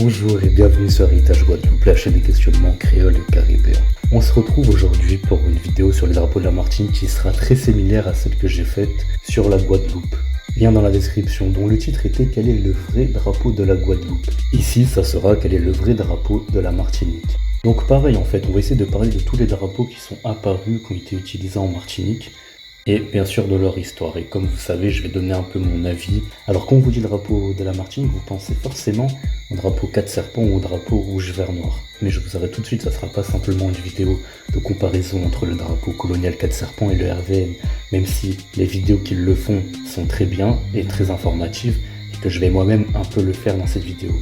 Bonjour et bienvenue sur Héritage Guadeloupe, la chaîne des questionnements créoles et caribéens. On se retrouve aujourd'hui pour une vidéo sur les drapeaux de la Martinique qui sera très similaire à celle que j'ai faite sur la Guadeloupe. Lien dans la description, dont le titre était « Quel est le vrai drapeau de la Guadeloupe ?» Ici, ça sera « Quel est le vrai drapeau de la Martinique ?» Donc pareil en fait, on va essayer de parler de tous les drapeaux qui sont apparus, qui ont été utilisés en Martinique, et bien sûr de leur histoire. Et comme vous savez, je vais donner un peu mon avis. Alors quand on vous dit drapeau de la Martinique, vous pensez forcément au drapeau 4 serpents ou au drapeau rouge, vert, noir. Mais je vous arrête tout de suite, ça sera pas simplement une vidéo de comparaison entre le drapeau colonial 4 serpents et le RVN, même si les vidéos qui le font sont très bien et très informatives, et que je vais moi-même un peu le faire dans cette vidéo.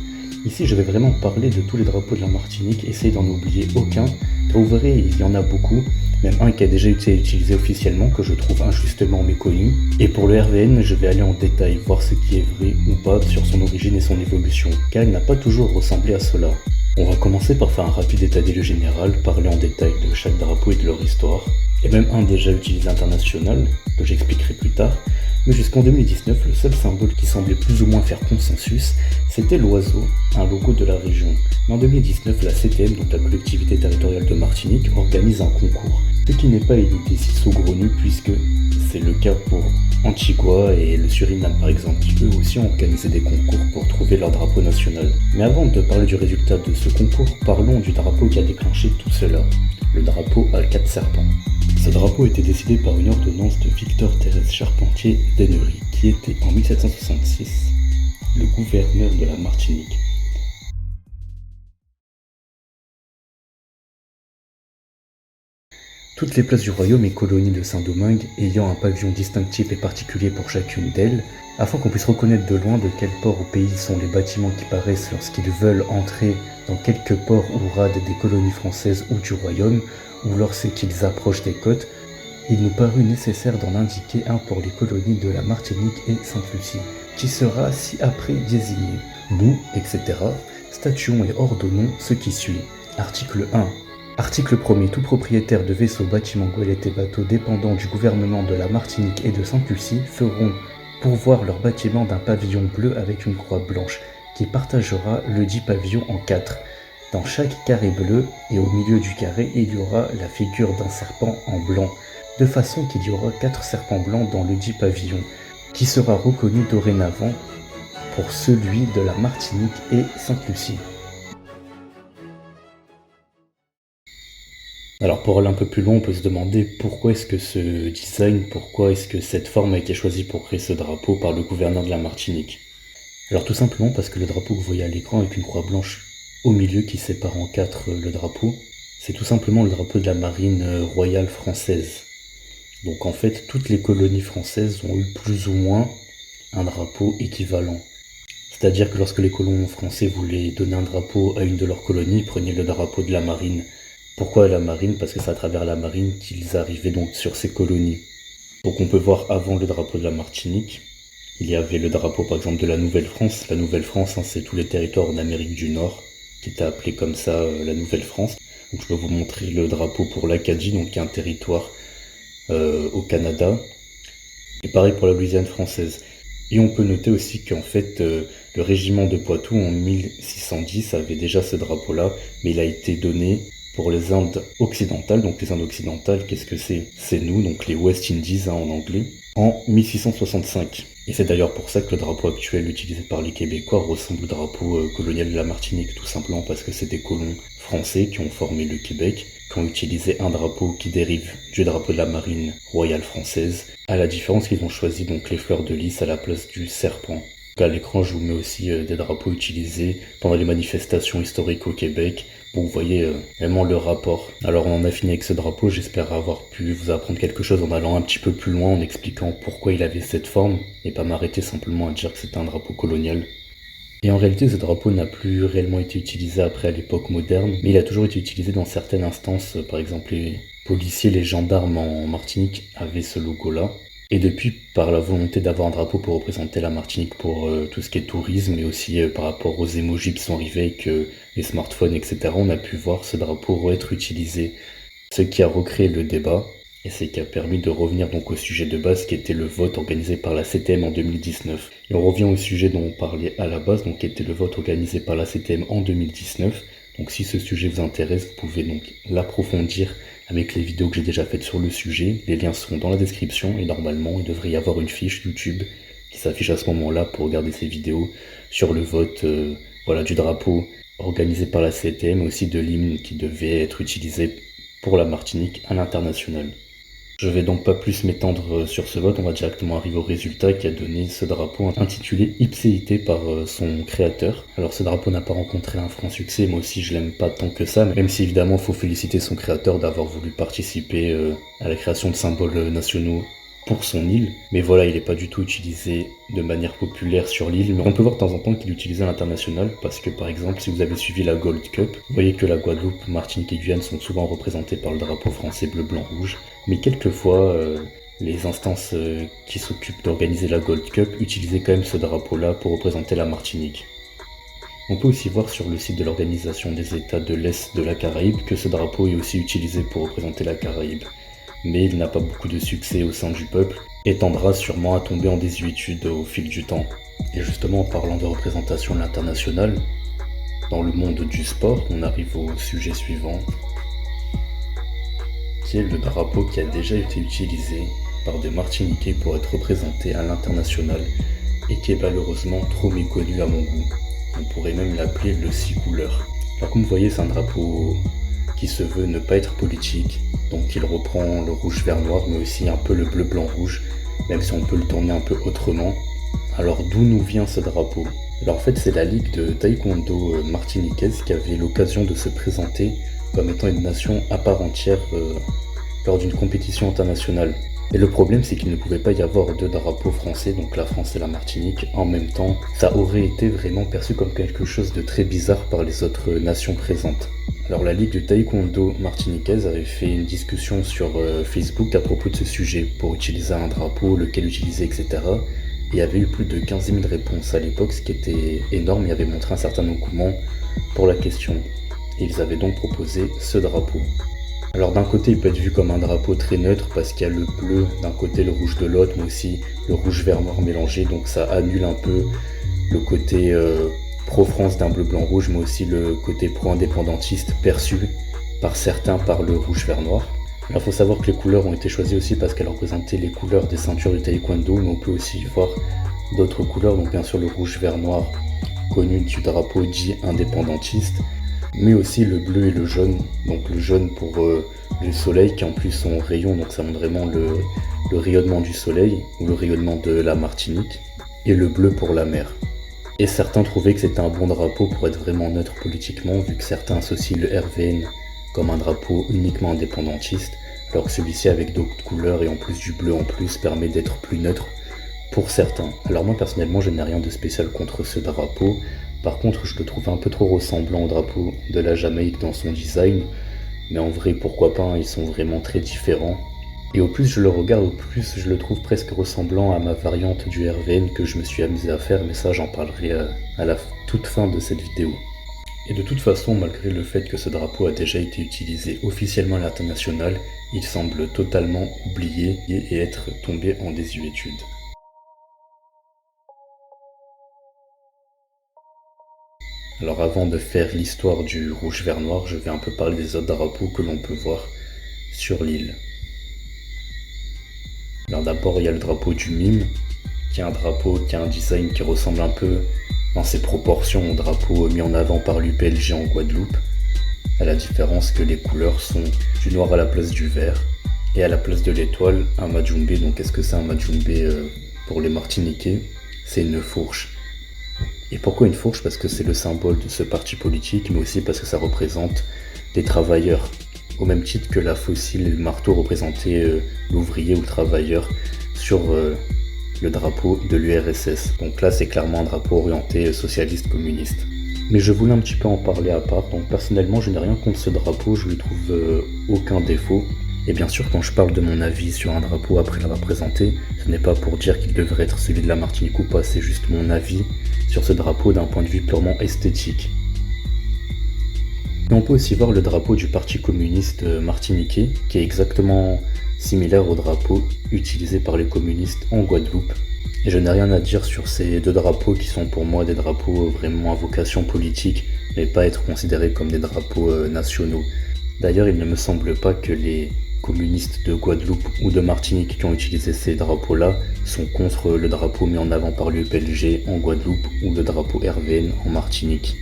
Ici, je vais vraiment parler de tous les drapeaux de la Martinique, essayer d'en oublier aucun, car vous verrez, il y en a beaucoup, même un qui a déjà été utilisé officiellement, que je trouve injustement méconnu. Et pour le RVN, je vais aller en détail, voir ce qui est vrai ou pas sur son origine et son évolution, car il n'a pas toujours ressemblé à cela. On va commencer par faire un rapide état des lieux général, parler en détail de chaque drapeau et de leur histoire, et même un déjà utilisé international, que j'expliquerai plus tard. Mais jusqu'en 2019, le seul symbole qui semblait plus ou moins faire consensus, c'était l'oiseau, un logo de la région. Mais en 2019, la CTM, donc la collectivité territoriale de Martinique, organise un concours. Ce qui n'est pas une idée si saugrenue puisque c'est le cas pour Antigua et le Suriname par exemple, qui eux aussi ont organisé des concours pour trouver leur drapeau national. Mais avant de parler du résultat de ce concours, parlons du drapeau qui a déclenché tout cela, le drapeau à 4 serpents. Ce drapeau était décidé par une ordonnance de Victor-Thérèse Charpentier d'Ennery, qui était en 1766 le gouverneur de la Martinique. Toutes les places du royaume et colonies de Saint-Domingue ayant un pavillon distinctif et particulier pour chacune d'elles, afin qu'on puisse reconnaître de loin de quel port au pays sont les bâtiments qui paraissent lorsqu'ils veulent entrer dans quelques ports ou rades des colonies françaises ou du royaume, ou lorsqu'ils approchent des côtes, il nous parut nécessaire d'en indiquer un pour les colonies de la Martinique et Sainte-Lucie, qui sera ci-après désigné. Nous, etc., statuons et ordonnons ce qui suit. Article 1. Article 1er. Tout propriétaire de vaisseaux, bâtiments, goélettes et bateaux dépendant du gouvernement de la Martinique et de Sainte-Lucie feront pourvoir leur bâtiment d'un pavillon bleu avec une croix blanche, qui partagera le dit pavillon en 4. Dans chaque carré bleu et au milieu du carré, il y aura la figure d'un serpent en blanc, de façon qu'il y aura 4 serpents blancs dans le dit pavillon, qui sera reconnu dorénavant pour celui de la Martinique et Sainte-Lucie. Alors pour aller un peu plus loin, on peut se demander pourquoi est-ce que ce design, pourquoi est-ce que cette forme a été choisie pour créer ce drapeau par le gouverneur de la Martinique. Alors tout simplement parce que le drapeau que vous voyez à l'écran avec une croix blanche au milieu qui sépare en 4 le drapeau, c'est tout simplement le drapeau de la marine royale française. Donc en fait, toutes les colonies françaises ont eu plus ou moins un drapeau équivalent. C'est-à-dire que lorsque les colons français voulaient donner un drapeau à une de leurs colonies, ils prenaient le drapeau de la marine. Pourquoi la marine? Parce que c'est à travers la marine qu'ils arrivaient donc sur ces colonies. Donc on peut voir avant le drapeau de la Martinique, il y avait le drapeau par exemple de la Nouvelle-France. La Nouvelle-France, c'est tous les territoires en Amérique du Nord, qui était appelé comme ça la Nouvelle-France. Donc je peux vous montrer le drapeau pour l'Acadie, donc qui est un territoire au Canada. Et pareil pour la Louisiane française. Et on peut noter aussi qu'en fait, le régiment de Poitou en 1610 avait déjà ce drapeau-là, mais il a été donné pour les Indes occidentales. Donc les Indes occidentales, qu'est-ce que c'est? C'est nous, donc les West Indies en anglais, en 1665. Et c'est d'ailleurs pour ça que le drapeau actuel utilisé par les Québécois ressemble au drapeau colonial de la Martinique, tout simplement parce que c'est des colons français qui ont formé le Québec, qui ont utilisé un drapeau qui dérive du drapeau de la marine royale française, à la différence qu'ils ont choisi donc les fleurs de lys à la place du serpent. À l'écran, je vous mets aussi des drapeaux utilisés pendant les manifestations historiques au Québec. Bon, vous voyez vraiment le rapport. Alors on en a fini avec ce drapeau, j'espère avoir pu vous apprendre quelque chose en allant un petit peu plus loin, en expliquant pourquoi il avait cette forme, et pas m'arrêter simplement à dire que c'était un drapeau colonial. Et en réalité, ce drapeau n'a plus réellement été utilisé après à l'époque moderne, mais il a toujours été utilisé dans certaines instances. Par exemple, les policiers, les gendarmes en Martinique avaient ce logo-là. Et depuis, par la volonté d'avoir un drapeau pour représenter la Martinique pour tout ce qui est tourisme, et aussi par rapport aux emojis qui sont arrivés avec les smartphones, etc., on a pu voir ce drapeau être utilisé. Ce qui a recréé le débat, Et c'est qui a permis de revenir donc au sujet de base qui était le vote organisé par la CTM en 2019. Et on revient au sujet dont on parlait à la base, donc qui était le vote organisé par la CTM en 2019. Donc si ce sujet vous intéresse, vous pouvez donc l'approfondir avec les vidéos que j'ai déjà faites sur le sujet. Les liens seront dans la description et normalement il devrait y avoir une fiche YouTube qui s'affiche à ce moment-là pour regarder ces vidéos sur le vote du drapeau organisé par la CTM, mais aussi de l'hymne qui devait être utilisé pour la Martinique à l'international. Je vais donc pas plus m'étendre sur ce vote, on va directement arriver au résultat qui a donné ce drapeau intitulé Ipséité par son créateur. Alors ce drapeau n'a pas rencontré un franc succès, moi aussi je l'aime pas tant que ça, même si évidemment il faut féliciter son créateur d'avoir voulu participer à la création de symboles nationaux pour son île, mais voilà, il n'est pas du tout utilisé de manière populaire sur l'île, mais on peut voir de temps en temps qu'il est utilisé à l'international, parce que par exemple, si vous avez suivi la Gold Cup, vous voyez que la Guadeloupe, Martinique et Guyane sont souvent représentées par le drapeau français bleu, blanc, rouge, mais quelquefois, les instances qui s'occupent d'organiser la Gold Cup utilisaient quand même ce drapeau-là pour représenter la Martinique. On peut aussi voir sur le site de l'Organisation des États de l'Est de la Caraïbe que ce drapeau est aussi utilisé pour représenter la Caraïbe. Mais il n'a pas beaucoup de succès au sein du peuple et tendra sûrement à tomber en désuétude au fil du temps. Et justement, en parlant de représentation à l'international, dans le monde du sport, on arrive au sujet suivant, qui est le drapeau qui a déjà été utilisé par des Martiniquais pour être représenté à l'international et qui est malheureusement trop méconnu à mon goût. On pourrait même l'appeler le 6 couleurs. Alors comme vous voyez, c'est un drapeau qui se veut ne pas être politique, donc il reprend le rouge vert noir mais aussi un peu le bleu blanc rouge, même si on peut le tourner un peu autrement. Alors d'où nous vient ce drapeau? Alors en fait c'est la ligue de taekwondo martiniquaise qui avait l'occasion de se présenter comme étant une nation à part entière lors d'une compétition internationale. Et le problème c'est qu'il ne pouvait pas y avoir deux drapeaux français, donc la France et la Martinique, en même temps. Ça aurait été vraiment perçu comme quelque chose de très bizarre par les autres nations présentes. Alors la Ligue de Taekwondo martiniquaise avait fait une discussion sur Facebook à propos de ce sujet, pour utiliser un drapeau, lequel utiliser, etc. Et il y avait eu plus de 15 000 réponses à l'époque, ce qui était énorme et avait montré un certain engouement pour la question. Et ils avaient donc proposé ce drapeau. Alors d'un côté il peut être vu comme un drapeau très neutre parce qu'il y a le bleu d'un côté, le rouge de l'autre, mais aussi le rouge vert noir mélangé, donc ça annule un peu le côté pro-France d'un bleu blanc rouge, mais aussi le côté pro-indépendantiste perçu par certains par le rouge vert noir. Alors il faut savoir que les couleurs ont été choisies aussi parce qu'elles représentaient les couleurs des ceintures du taekwondo, mais on peut aussi voir d'autres couleurs, donc bien sûr le rouge vert noir connu du drapeau dit indépendantiste, mais aussi le bleu et le jaune, donc le jaune pour le soleil qui en plus sont rayons, donc ça montre vraiment le rayonnement du soleil ou le rayonnement de la Martinique, et le bleu pour la mer. Et certains trouvaient que c'était un bon drapeau pour être vraiment neutre politiquement, vu que certains associent le RVN comme un drapeau uniquement indépendantiste, alors que celui-ci avec d'autres couleurs et en plus du bleu en plus permet d'être plus neutre pour certains. Alors moi personnellement je n'ai rien de spécial contre ce drapeau. Par contre, je le trouve un peu trop ressemblant au drapeau de la Jamaïque dans son design, mais en vrai, pourquoi pas, ils sont vraiment très différents. Et au plus je le regarde, au plus je le trouve presque ressemblant à ma variante du RVN que je me suis amusé à faire, mais ça j'en parlerai à la toute fin de cette vidéo. Et de toute façon, malgré le fait que ce drapeau a déjà été utilisé officiellement à l'international, il semble totalement oublié et être tombé en désuétude. Alors avant de faire l'histoire du rouge vert noir, je vais un peu parler des autres drapeaux que l'on peut voir sur l'île. Alors d'abord il y a le drapeau du Mime, qui est un drapeau qui a un design qui ressemble un peu dans ses proportions au drapeau mis en avant par l'UPLG en Guadeloupe, à la différence que les couleurs sont du noir à la place du vert, et à la place de l'étoile, un majumbe. Donc qu'est-ce que c'est un majumbe pour les Martiniquais? C'est une fourche. Et pourquoi une fourche? Parce que c'est le symbole de ce parti politique, mais aussi parce que ça représente des travailleurs. Au même titre que la faucille et le marteau représentaient l'ouvrier ou le travailleur sur le drapeau de l'URSS. Donc là, c'est clairement un drapeau orienté socialiste-communiste. Mais je voulais un petit peu en parler à part. Donc personnellement, je n'ai rien contre ce drapeau, je lui trouve aucun défaut. Et bien sûr, quand je parle de mon avis sur un drapeau après l'avoir présenté, ce n'est pas pour dire qu'il devrait être celui de la Martinique ou pas, c'est juste mon avis sur ce drapeau d'un point de vue purement esthétique. Et on peut aussi voir le drapeau du Parti communiste martiniquais, qui est exactement similaire au drapeau utilisé par les communistes en Guadeloupe. Et je n'ai rien à dire sur ces deux drapeaux qui sont pour moi des drapeaux vraiment à vocation politique, mais pas être considérés comme des drapeaux nationaux. D'ailleurs, il ne me semble pas que les communistes de Guadeloupe ou de Martinique qui ont utilisé ces drapeaux-là sont contre le drapeau mis en avant par l'UPLG en Guadeloupe ou le drapeau RVN en Martinique.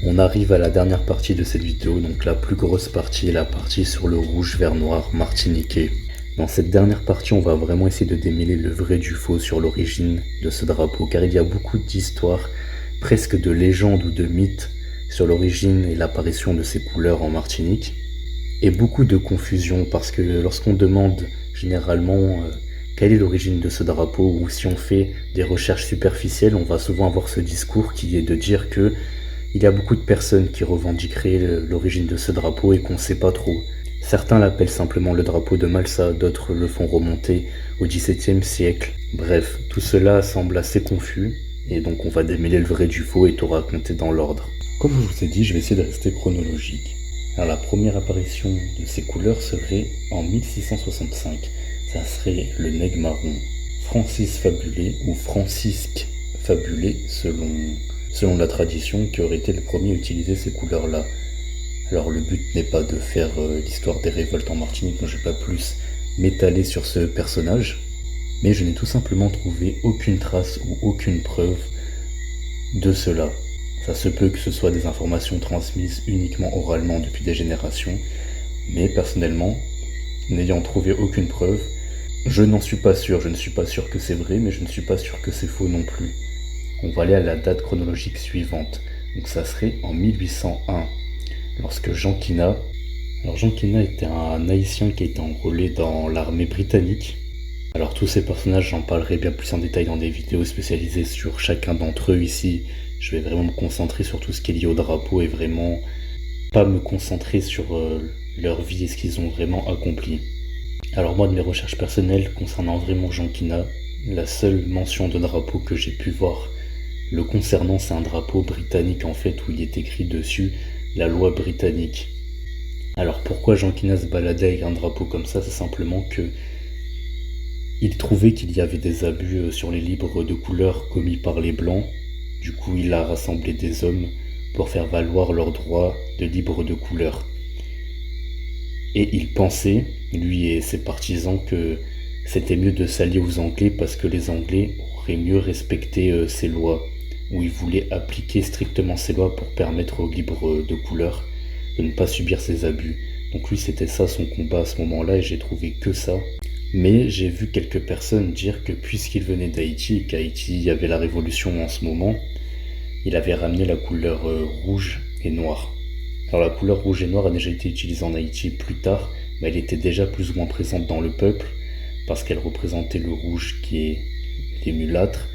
On arrive à la dernière partie de cette vidéo, donc la plus grosse partie est la partie sur le rouge vert noir martiniquais. Dans cette dernière partie, on va vraiment essayer de démêler le vrai du faux sur l'origine de ce drapeau, car il y a beaucoup d'histoires, presque de légendes ou de mythes, sur l'origine et l'apparition de ces couleurs en Martinique, et beaucoup de confusion, parce que lorsqu'on demande généralement quelle est l'origine de ce drapeau, ou si on fait des recherches superficielles, on va souvent avoir ce discours qui est de dire que il y a beaucoup de personnes qui revendiqueraient l'origine de ce drapeau et qu'on ne sait pas trop. Certains l'appellent simplement le drapeau de Malsa, d'autres le font remonter au XVIIe siècle. Bref, tout cela semble assez confus, et donc on va démêler le vrai du faux et tout raconter dans l'ordre. Comme je vous ai dit, je vais essayer de rester chronologique. Alors la première apparition de ces couleurs serait en 1665. Ça serait le nègre marron Francis Fabulé, ou Francisque Fabulé, selon la tradition, qui aurait été le premier à utiliser ces couleurs-là. Alors le but n'est pas de faire l'histoire des révoltes en Martinique, donc je ne vais pas plus m'étaler sur ce personnage, mais je n'ai tout simplement trouvé aucune trace ou aucune preuve de cela. Ça se peut que ce soit des informations transmises uniquement oralement depuis des générations, mais personnellement, n'ayant trouvé aucune preuve, je n'en suis pas sûr. Je ne suis pas sûr que c'est vrai, mais je ne suis pas sûr que c'est faux non plus. On va aller à la date chronologique suivante, donc ça serait en 1801. Lorsque Jean Quina était un Haïtien qui a été enrôlé dans l'armée britannique. Alors tous ces personnages, j'en parlerai bien plus en détail dans des vidéos spécialisées sur chacun d'entre eux ici. Je vais vraiment me concentrer sur tout ce qui est lié au drapeau et vraiment pas me concentrer sur leur vie et ce qu'ils ont vraiment accompli. Alors moi, de mes recherches personnelles concernant vraiment Jean Quina, la seule mention de drapeau que j'ai pu voir le concernant, c'est un drapeau britannique en fait, où il est écrit dessus la loi britannique. Alors pourquoi Jean Quina se baladait avec un drapeau comme ça? C'est simplement que il trouvait qu'il y avait des abus sur les libres de couleur commis par les blancs. Du coup, il a rassemblé des hommes pour faire valoir leur droit de libre de couleur. Et il pensait, lui et ses partisans, que c'était mieux de s'allier aux Anglais parce que les Anglais auraient mieux respecté ces lois, où il voulait appliquer strictement ces lois pour permettre aux libres de couleur de ne pas subir ces abus. Donc lui, c'était ça son combat à ce moment-là, et j'ai trouvé que ça. Mais j'ai vu quelques personnes dire que puisqu'il venait d'Haïti, et qu'Haïti y avait la révolution en ce moment, il avait ramené la couleur rouge et noire. Alors la couleur rouge et noire a déjà été utilisée en Haïti plus tard, mais elle était déjà plus ou moins présente dans le peuple, parce qu'elle représentait le rouge qui est les mulâtres,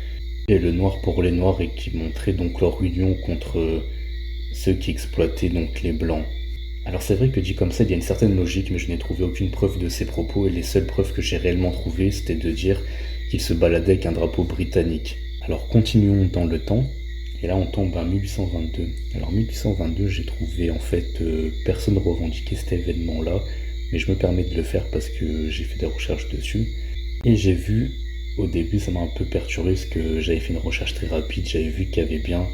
et le noir pour les noirs, et qui montrait donc leur union contre ceux qui exploitaient donc les blancs. Alors c'est vrai que dit comme ça, il y a une certaine logique, mais je n'ai trouvé aucune preuve de ces propos, et les seules preuves que j'ai réellement trouvées, c'était de dire qu'il se baladait avec un drapeau britannique. Alors continuons dans le temps, et là on tombe à 1822. Alors 1822, j'ai trouvé en fait personne revendiquait cet événement-là, mais je me permets de le faire parce que j'ai fait des recherches dessus, et j'ai vu. Au début, ça m'a un peu perturbé parce que j'avais fait une recherche très rapide. J'avais vu qu'il y avait bien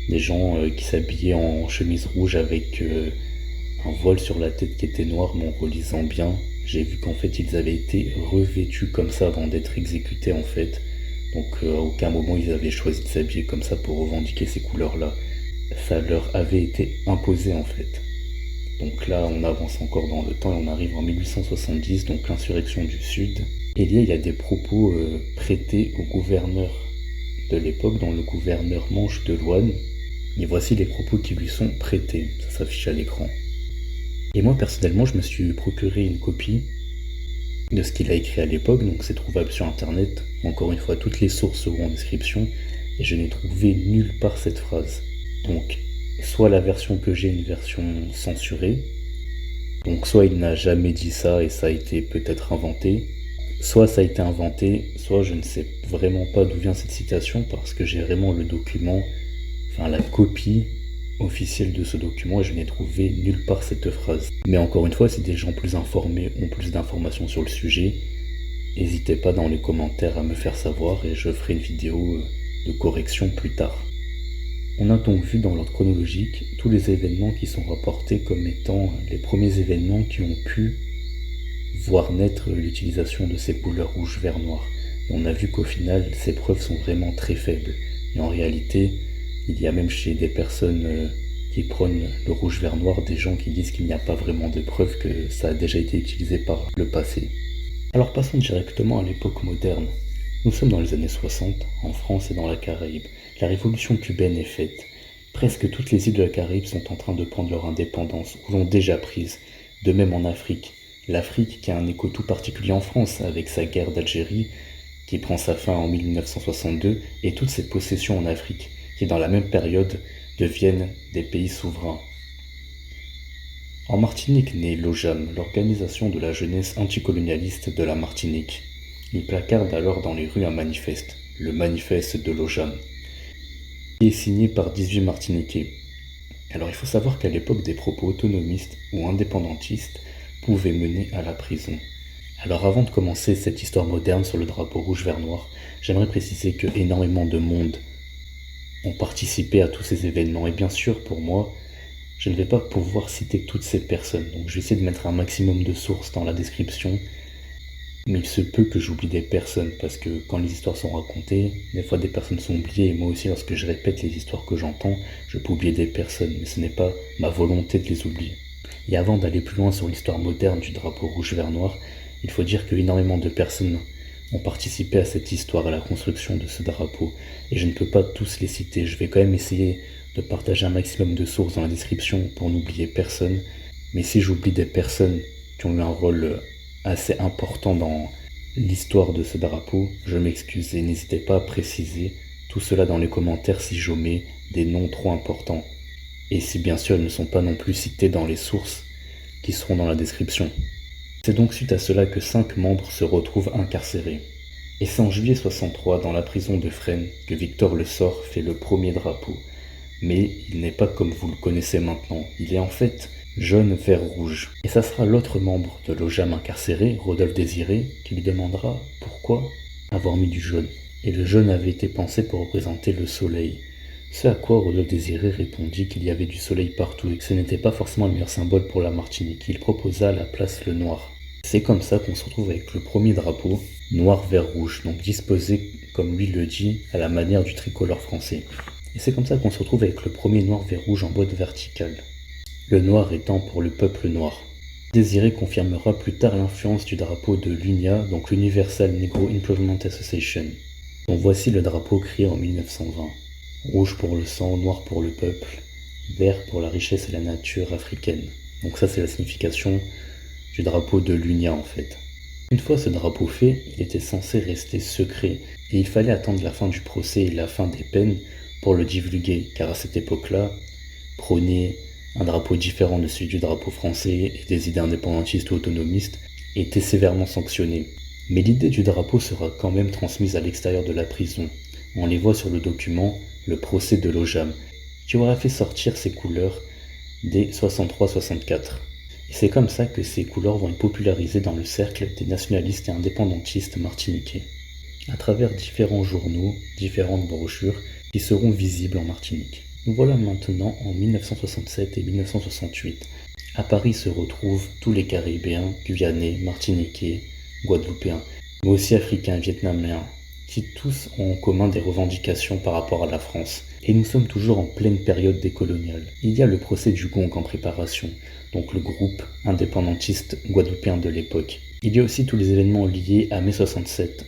des gens qui s'habillaient en chemise rouge avec un voile sur la tête qui était noir, mais en relisant bien, j'ai vu qu'en fait ils avaient été revêtus comme ça avant d'être exécutés en fait. Donc à aucun moment ils avaient choisi de s'habiller comme ça pour revendiquer ces couleurs-là. Ça leur avait été imposé en fait. Donc là on avance encore dans le temps et on arrive en 1870, donc l'insurrection du Sud. Et il y a des propos prêtés au gouverneur de l'époque, dans le gouverneur Manche de Loane. Et voici les propos qui lui sont prêtés, ça s'affiche à l'écran. Et moi personnellement, je me suis procuré une copie de ce qu'il a écrit à l'époque, donc c'est trouvable sur internet. Encore une fois, toutes les sources seront en description, et je n'ai trouvé nulle part cette phrase. Donc, soit la version que j'ai est une version censurée, donc soit il n'a jamais dit ça et ça a été peut-être inventé, soit ça a été inventé, soit je ne sais vraiment pas d'où vient cette citation parce que j'ai vraiment le document, enfin la copie officielle de ce document et je n'ai trouvé nulle part cette phrase. Mais encore une fois, si des gens plus informés ont plus d'informations sur le sujet, n'hésitez pas dans les commentaires à me faire savoir et je ferai une vidéo de correction plus tard. On a donc vu dans l'ordre chronologique tous les événements qui sont rapportés comme étant les premiers événements qui ont pu voir naître l'utilisation de ces couleurs rouge, vert, noir. Et on a vu qu'au final, ces preuves sont vraiment très faibles. Et en réalité, il y a même chez des personnes qui prônent le rouge, vert, noir, des gens qui disent qu'il n'y a pas vraiment de preuves que ça a déjà été utilisé par le passé. Alors passons directement à l'époque moderne. Nous sommes dans les années 60, en France et dans la Caraïbe. La révolution cubaine est faite. Presque toutes les îles de la Caraïbe sont en train de prendre leur indépendance, ou l'ont déjà prise. De même en Afrique. L'Afrique qui a un écho tout particulier en France, avec sa guerre d'Algérie, qui prend sa fin en 1962, et toutes ces possessions en Afrique, qui dans la même période deviennent des pays souverains. En Martinique naît l'OJAM, l'organisation de la jeunesse anticolonialiste de la Martinique. Il placarde alors dans les rues un manifeste, le manifeste de l'OJAM, qui est signé par 18 Martiniquais. Alors il faut savoir qu'à l'époque des propos autonomistes ou indépendantistes pouvaient mener à la prison. Alors avant de commencer cette histoire moderne sur le drapeau rouge vert noir, j'aimerais préciser que énormément de monde ont participé à tous ces événements et bien sûr pour moi, je ne vais pas pouvoir citer toutes ces personnes, donc je vais essayer de mettre un maximum de sources dans la description. Mais il se peut que j'oublie des personnes, parce que quand les histoires sont racontées, des fois des personnes sont oubliées, et moi aussi lorsque je répète les histoires que j'entends, je peux oublier des personnes, mais ce n'est pas ma volonté de les oublier. Et avant d'aller plus loin sur l'histoire moderne du drapeau rouge-vert-noir, il faut dire que énormément de personnes ont participé à cette histoire, à la construction de ce drapeau, et je ne peux pas tous les citer. Je vais quand même essayer de partager un maximum de sources dans la description pour n'oublier personne, mais si j'oublie des personnes qui ont eu un rôle assez important dans l'histoire de ce drapeau, je m'excuse et n'hésitez pas à préciser tout cela dans les commentaires si j'omets des noms trop importants. Et si bien sûr ils ne sont pas non plus cités dans les sources qui seront dans la description. C'est donc suite à cela que 5 membres se retrouvent incarcérés. Et c'est en juillet 63 dans la prison de Fresnes que Victor Le Sort fait le premier drapeau. Mais il n'est pas comme vous le connaissez maintenant, il est en fait jaune, vert, rouge. Et ça sera l'autre membre de l'OJAM incarcéré, Rodolphe Désiré, qui lui demandera pourquoi avoir mis du jaune. Et le jaune avait été pensé pour représenter le soleil. Ce à quoi Rodolphe Désiré répondit qu'il y avait du soleil partout et que ce n'était pas forcément le meilleur symbole pour la Martinique. Il proposa à la place le noir. C'est comme ça qu'on se retrouve avec le premier drapeau, noir, vert, rouge, donc disposé, comme lui le dit, à la manière du tricolore français. Et c'est comme ça qu'on se retrouve avec le premier noir, vert, rouge en boîte verticale. Le noir étant pour le peuple noir. Désiré confirmera plus tard l'influence du drapeau de l'UNIA, donc l'Universal Negro Improvement Association. Donc voici le drapeau créé en 1920. Rouge pour le sang, noir pour le peuple, vert pour la richesse et la nature africaine. Donc ça c'est la signification du drapeau de l'UNIA en fait. Une fois ce drapeau fait, il était censé rester secret et il fallait attendre la fin du procès et la fin des peines pour le divulguer, car à cette époque-là, prôner un drapeau différent de celui du drapeau français et des idées indépendantistes ou autonomistes était sévèrement sanctionné. Mais l'idée du drapeau sera quand même transmise à l'extérieur de la prison. On les voit sur le document « Le procès de l'OJAM », qui aura fait sortir ces couleurs dès 63-64. Et c'est comme ça que ces couleurs vont être popularisées dans le cercle des nationalistes et indépendantistes martiniquais, à travers différents journaux, différentes brochures qui seront visibles en Martinique. Nous voilà maintenant en 1967 et 1968. À Paris se retrouvent tous les Caribéens, Guyanais, Martiniquais, Guadeloupéens, mais aussi Africains, Vietnamiens, qui tous ont en commun des revendications par rapport à la France. Et nous sommes toujours en pleine période décoloniale. Il y a le procès du Gong en préparation, donc le groupe indépendantiste guadeloupéen de l'époque. Il y a aussi tous les événements liés à mai 67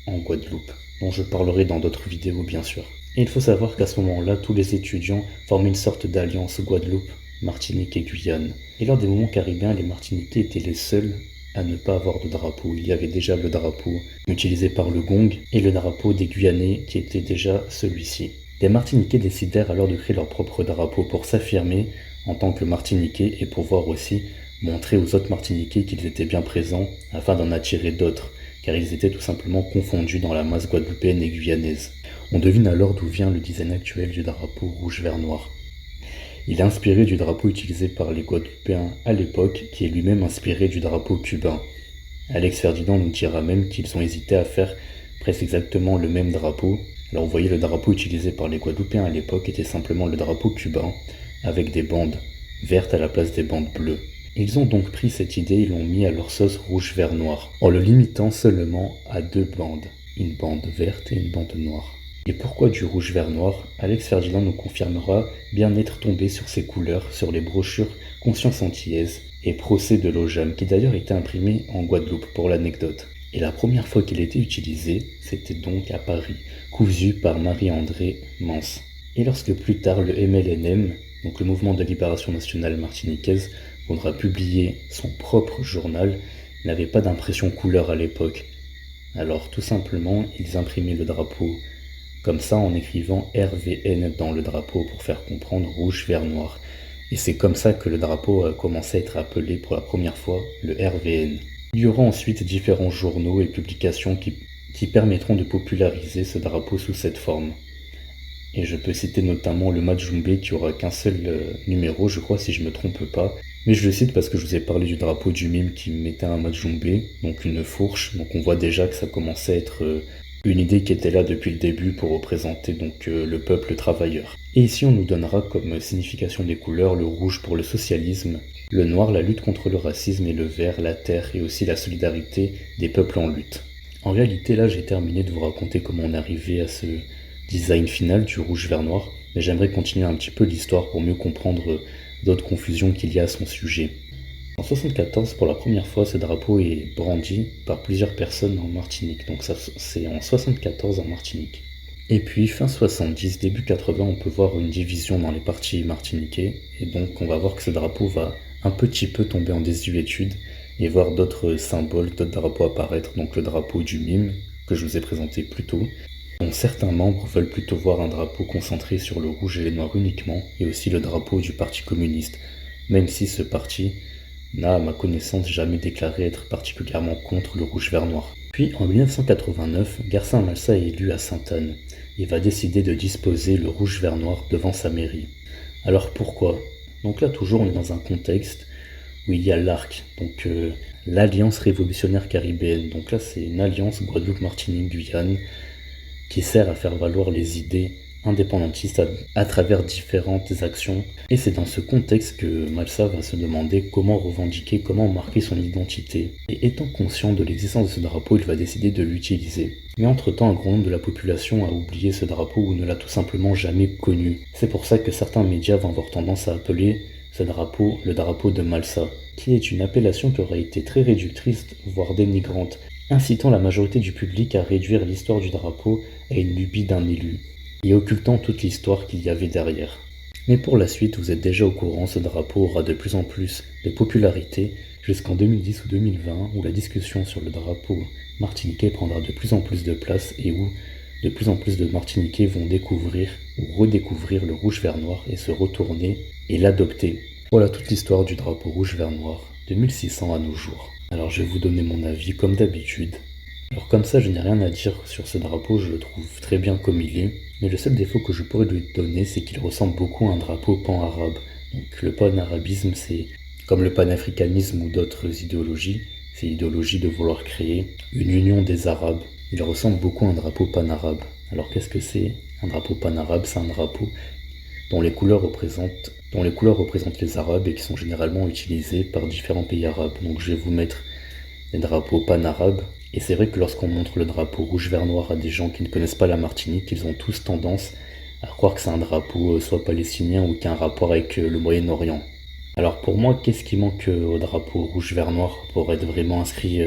en Guadeloupe, dont je parlerai dans d'autres vidéos bien sûr. Et il faut savoir qu'à ce moment-là, tous les étudiants forment une sorte d'alliance Guadeloupe, Martinique et Guyane. Et lors des moments caribéens, les Martiniquais étaient les seuls à ne pas avoir de drapeau. Il y avait déjà le drapeau utilisé par le Gong et le drapeau des Guyanais qui était déjà celui-ci. Les Martiniquais décidèrent alors de créer leur propre drapeau pour s'affirmer en tant que Martiniquais et pouvoir aussi montrer aux autres Martiniquais qu'ils étaient bien présents afin d'en attirer d'autres, car ils étaient tout simplement confondus dans la masse guadeloupéenne et guyanaise. On devine alors d'où vient le design actuel du drapeau rouge-vert-noir. Il est inspiré du drapeau utilisé par les Guadeloupéens à l'époque, qui est lui-même inspiré du drapeau cubain. Alex Ferdinand nous dira même qu'ils ont hésité à faire presque exactement le même drapeau. Alors vous voyez, le drapeau utilisé par les Guadeloupéens à l'époque était simplement le drapeau cubain, avec des bandes vertes à la place des bandes bleues. Ils ont donc pris cette idée et l'ont mis à leur sauce rouge, vert, noir, en le limitant seulement à 2 bandes, une bande verte et une bande noire. Et pourquoi du rouge, vert, noir? Alex Ferdinand nous confirmera bien être tombé sur ces couleurs sur les brochures Conscience antillaise et Procès de l'Ojam, qui d'ailleurs était imprimé en Guadeloupe pour l'anecdote. Et la première fois qu'il était utilisé, c'était donc à Paris, cousu par Marie-André Mans. Et lorsque plus tard le MLNM, donc le Mouvement de Libération Nationale Martiniquaise, voudra publier son propre journal, n'avait pas d'impression couleur à l'époque. Alors tout simplement, ils imprimaient le drapeau comme ça en écrivant RVN dans le drapeau pour faire comprendre rouge, vert, noir. Et c'est comme ça que le drapeau a commencé à être appelé pour la première fois le RVN. Il y aura ensuite différents journaux et publications qui permettront de populariser ce drapeau sous cette forme. Et je peux citer notamment le Majumbe qui aura qu'un seul numéro, je crois, si je me trompe pas. Mais je le cite parce que je vous ai parlé du drapeau du mime qui mettait un Majumbe, donc une fourche. Donc on voit déjà que ça commençait à être une idée qui était là depuis le début pour représenter donc le peuple travailleur. Et ici on nous donnera comme signification des couleurs le rouge pour le socialisme, le noir la lutte contre le racisme et le vert la terre et aussi la solidarité des peuples en lutte. En réalité là j'ai terminé de vous raconter comment on est arrivé à ce design final du rouge vert noir, mais j'aimerais continuer un petit peu l'histoire pour mieux comprendre d'autres confusions qu'il y a à son sujet. En 1974, pour la première fois, ce drapeau est brandi par plusieurs personnes en Martinique. Donc ça, c'est en 1974 en Martinique. Et puis fin 70, début 80, on peut voir une division dans les partis martiniquais. Et donc on va voir que ce drapeau va un petit peu tomber en désuétude et voir d'autres symboles, d'autres drapeaux apparaître. Donc le drapeau du mime, que je vous ai présenté plus tôt, dont certains membres veulent plutôt voir un drapeau concentré sur le rouge et les noirs uniquement, et aussi le drapeau du Parti communiste, même si ce parti n'a, à ma connaissance, jamais déclaré être particulièrement contre le rouge vert noir. Puis en 1989, Garcin Malsa est élu à Sainte-Anne et va décider de disposer le rouge vert noir devant sa mairie. Alors pourquoi? Donc là toujours on est dans un contexte où il y a l'ARC, donc l'Alliance révolutionnaire caribéenne. Donc là c'est une alliance Guadeloupe-Martinique-Guyane qui sert à faire valoir les idées indépendantiste à travers différentes actions. Et c'est dans ce contexte que Malsa va se demander comment revendiquer, comment marquer son identité. Et étant conscient de l'existence de ce drapeau, il va décider de l'utiliser. Mais entre-temps, un grand nombre de la population a oublié ce drapeau ou ne l'a tout simplement jamais connu. C'est pour ça que certains médias vont avoir tendance à appeler ce drapeau le drapeau de Malsa, qui est une appellation qui aura été très réductrice, voire dénigrante, incitant la majorité du public à réduire l'histoire du drapeau à une lubie d'un élu, et occultant toute l'histoire qu'il y avait derrière. Mais pour la suite, vous êtes déjà au courant, ce drapeau aura de plus en plus de popularité jusqu'en 2010 ou 2020, où la discussion sur le drapeau martiniquais prendra de plus en plus de place et où de plus en plus de Martiniquais vont découvrir ou redécouvrir le rouge vert noir et se retourner et l'adopter. Voilà toute l'histoire du drapeau rouge vert noir, de 1600 à nos jours. Alors je vais vous donner mon avis comme d'habitude. Alors comme ça, je n'ai rien à dire sur ce drapeau, je le trouve très bien comme il est. Mais le seul défaut que je pourrais lui donner, c'est qu'il ressemble beaucoup à un drapeau pan-arabe. Donc le pan-arabisme, c'est comme le panafricanisme ou d'autres idéologies, c'est l'idéologie de vouloir créer une union des Arabes. Il ressemble beaucoup à un drapeau pan-arabe. Alors qu'est-ce que c'est? Un drapeau pan-arabe, c'est un drapeau dont les couleurs représentent les Arabes et qui sont généralement utilisés par différents pays arabes. Donc je vais vous mettre des drapeaux pan-arabes. Et c'est vrai que lorsqu'on montre le drapeau rouge-vert-noir à des gens qui ne connaissent pas la Martinique, ils ont tous tendance à croire que c'est un drapeau soit palestinien ou qui a un rapport avec le Moyen-Orient. Alors pour moi, qu'est-ce qui manque au drapeau rouge-vert-noir pour être vraiment inscrit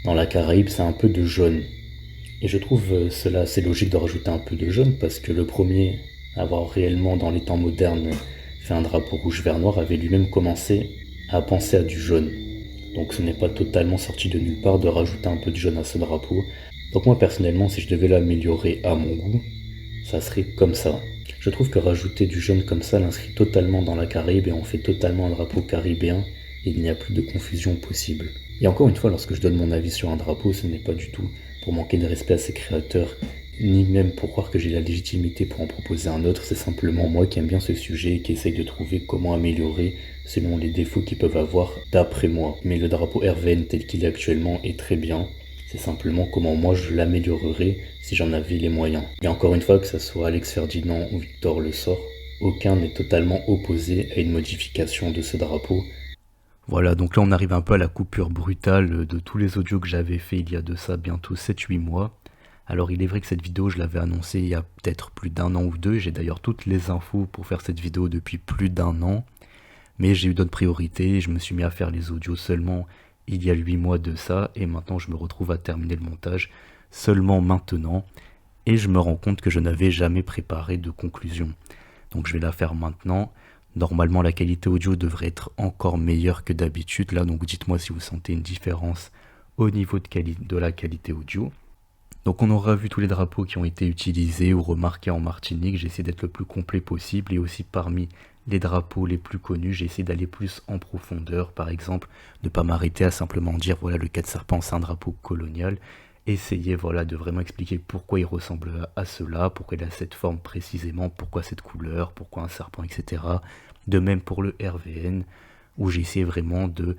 dans la Caraïbe? C'est un peu de jaune. Et je trouve cela assez logique de rajouter un peu de jaune parce que le premier à avoir réellement dans les temps modernes fait un drapeau rouge-vert-noir avait lui-même commencé à penser à du jaune. Donc ce n'est pas totalement sorti de nulle part de rajouter un peu de jaune à ce drapeau. Donc moi personnellement, si je devais l'améliorer à mon goût, ça serait comme ça. Je trouve que rajouter du jaune comme ça l'inscrit totalement dans la Caraïbe et on fait totalement un drapeau caribéen et il n'y a plus de confusion possible. Et encore une fois, lorsque je donne mon avis sur un drapeau, ce n'est pas du tout pour manquer de respect à ses créateurs ni même pour croire que j'ai la légitimité pour en proposer un autre, c'est simplement moi qui aime bien ce sujet et qui essaye de trouver comment améliorer selon les défauts qu'ils peuvent avoir d'après moi. Mais le drapeau RVN tel qu'il est actuellement est très bien, c'est simplement comment moi je l'améliorerais si j'en avais les moyens. Et encore une fois, que ce soit Alex Ferdinand ou Victor Le Sort, aucun n'est totalement opposé à une modification de ce drapeau. Voilà, donc là on arrive un peu à la coupure brutale de tous les audios que j'avais fait il y a de ça bientôt 7-8 mois. Alors il est vrai que cette vidéo je l'avais annoncée il y a peut-être plus d'un an ou deux, j'ai d'ailleurs toutes les infos pour faire cette vidéo depuis plus d'un an, mais j'ai eu d'autres priorités, je me suis mis à faire les audios seulement il y a 8 mois de ça, et maintenant je me retrouve à terminer le montage seulement maintenant, et je me rends compte que je n'avais jamais préparé de conclusion. Donc je vais la faire maintenant. Normalement la qualité audio devrait être encore meilleure que d'habitude là, donc dites-moi si vous sentez une différence au niveau de la qualité audio. Donc on aura vu tous les drapeaux qui ont été utilisés ou remarqués en Martinique, j'ai essayé d'être le plus complet possible, et aussi parmi les drapeaux les plus connus, j'ai essayé d'aller plus en profondeur, par exemple ne pas m'arrêter à simplement dire voilà le 4 serpents c'est un drapeau colonial, essayer voilà de vraiment expliquer pourquoi il ressemble à cela, pourquoi il a cette forme précisément, pourquoi cette couleur, pourquoi un serpent, etc. De même pour le RVN, où j'ai essayé vraiment de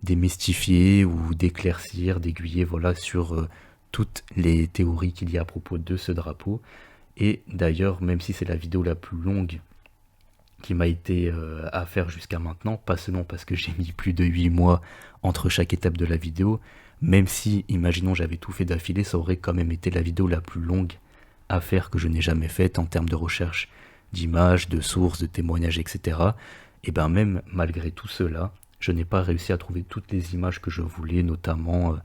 démystifier ou d'éclaircir, d'aiguiller voilà sur toutes les théories qu'il y a à propos de ce drapeau. Et d'ailleurs, même si c'est la vidéo la plus longue qui m'a été à faire jusqu'à maintenant, pas seulement parce que j'ai mis plus de 8 mois entre chaque étape de la vidéo, même si, imaginons, j'avais tout fait d'affilée, ça aurait quand même été la vidéo la plus longue à faire que je n'ai jamais faite en termes de recherche d'images, de sources, de témoignages, etc. Et bien même malgré tout cela, je n'ai pas réussi à trouver toutes les images que je voulais, notamment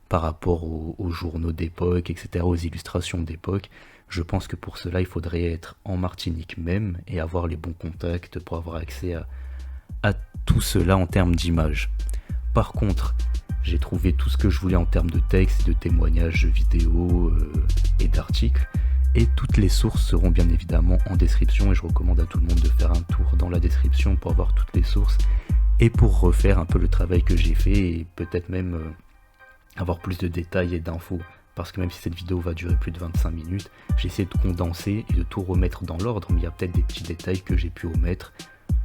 par rapport aux journaux d'époque, etc., aux illustrations d'époque. Je pense que pour cela, il faudrait être en Martinique même et avoir les bons contacts pour avoir accès à tout cela en termes d'images. Par contre, j'ai trouvé tout ce que je voulais en termes de texte, de témoignages vidéo et d'articles. Et toutes les sources seront bien évidemment en description, et je recommande à tout le monde de faire un tour dans la description pour avoir toutes les sources et pour refaire un peu le travail que j'ai fait, et peut-être même avoir plus de détails et d'infos. Parce que même si cette vidéo va durer plus de 25 minutes, j'ai essayé de condenser et de tout remettre dans l'ordre, mais il y a peut-être des petits détails que j'ai pu omettre,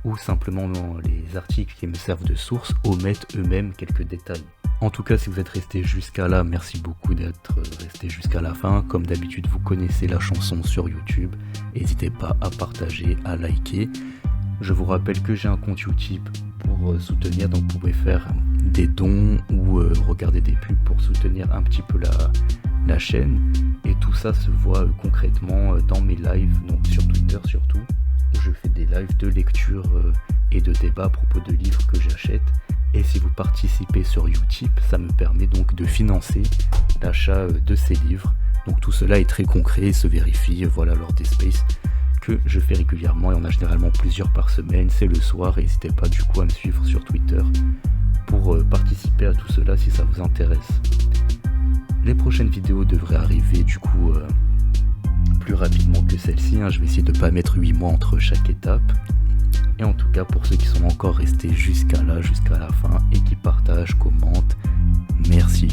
ou simplement les articles qui me servent de source omettent eux-mêmes quelques détails. En tout cas, si vous êtes resté jusqu'à là, merci beaucoup d'être resté jusqu'à la fin. Comme d'habitude, vous connaissez la chanson sur YouTube, n'hésitez pas à partager, à liker. Je vous rappelle que j'ai un compte Utip pour soutenir, donc vous pouvez faire des dons ou regarder des pubs pour soutenir un petit peu la chaîne, et tout ça se voit concrètement dans mes lives, donc sur Twitter surtout, où je fais des lives de lecture et de débat à propos de livres que j'achète. Et si vous participez sur Utip, ça me permet donc de financer l'achat de ces livres. Donc tout cela est très concret et se vérifie voilà, lors des spaces que je fais régulièrement, et on a généralement plusieurs par semaine, c'est le soir, et n'hésitez pas du coup à me suivre sur Twitter pour participer à tout cela si ça vous intéresse. Les prochaines vidéos devraient arriver du coup plus rapidement que celle-ci, je vais essayer de ne pas mettre 8 mois entre chaque étape. Et en tout cas, pour ceux qui sont encore restés jusqu'à là, jusqu'à la fin, et qui partagent, commentent, merci.